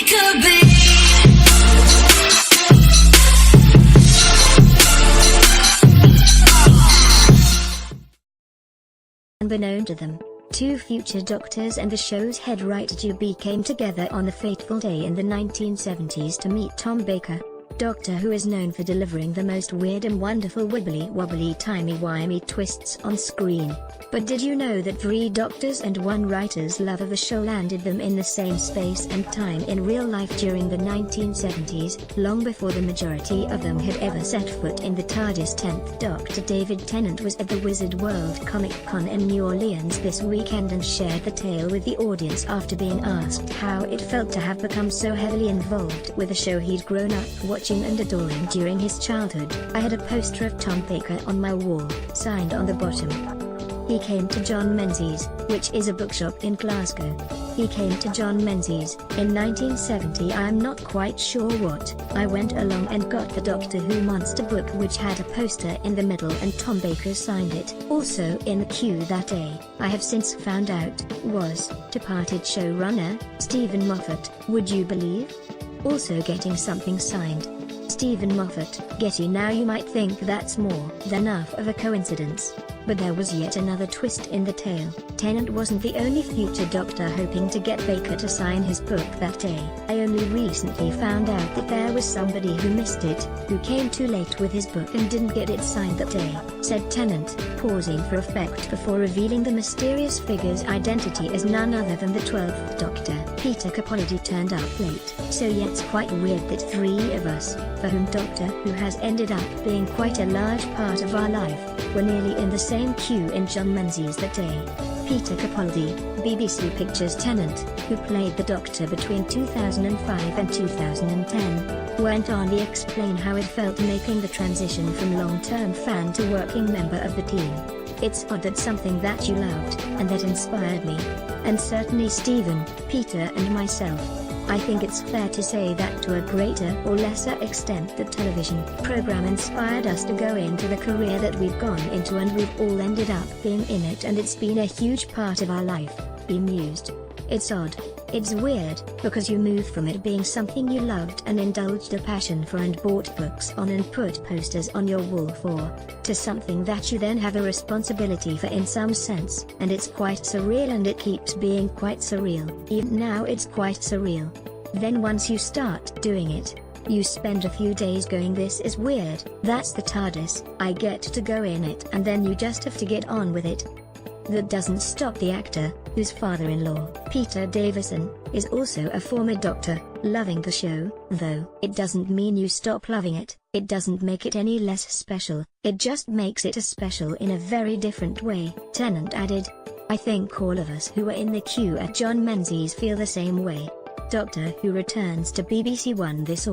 could be. Unbeknown to them, two future doctors and the show's head writer Juby came together on the fateful day in the 1970s to meet Tom Baker, Doctor Who is known for delivering the most weird and wonderful wibbly-wobbly timey-wimey twists on screen. But did you know that 3 doctors and 1 writer's love of the show landed them in the same space and time in real life during the 1970s, long before the majority of them had ever set foot in the TARDIS? 10th Doctor David Tennant was at the Wizard World Comic Con in New Orleans this weekend and shared the tale with the audience after being asked how it felt to have become so heavily involved with a show he'd grown up watching and adoring during his childhood. "I had a poster of Tom Baker on my wall, signed on the bottom. He came to John Menzies, which is a bookshop in Glasgow. He came to John Menzies in 1970. I'm not quite sure what. I went along and got the Doctor Who Monster book, which had a poster in the middle, and Tom Baker signed it. Also in the queue that day, I have since found out, was departed showrunner Steven Moffat. Would you believe? Also getting something signed. Steven Moffat, Getty." Now you might think that's more than enough of a coincidence. But there was yet another twist in the tale. Tennant wasn't the only future Doctor hoping to get Baker to sign his book that day. "I only recently found out that there was somebody who missed it, who came too late with his book and didn't get it signed that day," said Tennant, pausing for effect before revealing the mysterious figure's identity as none other than the 12th Doctor. "Peter Capaldi turned up late, so yeah, it's quite weird that 3 of us, for whom Doctor Who has ended up being quite a large part of our life, were nearly in the same queue in John Menzies that day." Peter Capaldi, BBC Pictures Tennant, who played the Doctor between 2005 and 2010, went on to explain how it felt making the transition from long-term fan to working member of the team. "It's odd that something that you loved, and that inspired me, and certainly Steven, Peter and myself. I think it's fair to say that to a greater or lesser extent the television program inspired us to go into the career that we've gone into, and we've all ended up being in it, and it's been a huge part of our life." He mused. "It's odd. It's weird, because you moved from it being something you loved and indulged a passion for and bought books on and put posters on your wall for, to something that you then have a responsibility for in some sense, and it's quite surreal, and it keeps being quite surreal. Even now it's quite surreal. Then once you start doing it, you spend a few days going, this is weird, that's the TARDIS, I get to go in it, and then you just have to get on with it." That doesn't stop the actor, whose father-in-law, Peter Davison, is also a former Doctor, loving the show, though. "It doesn't mean you stop loving it, it doesn't make it any less special, it just makes it a special in a very different way," Tennant added. "I think all of us who were in the queue at John Menzies feel the same way." Doctor Who returns to BBC One this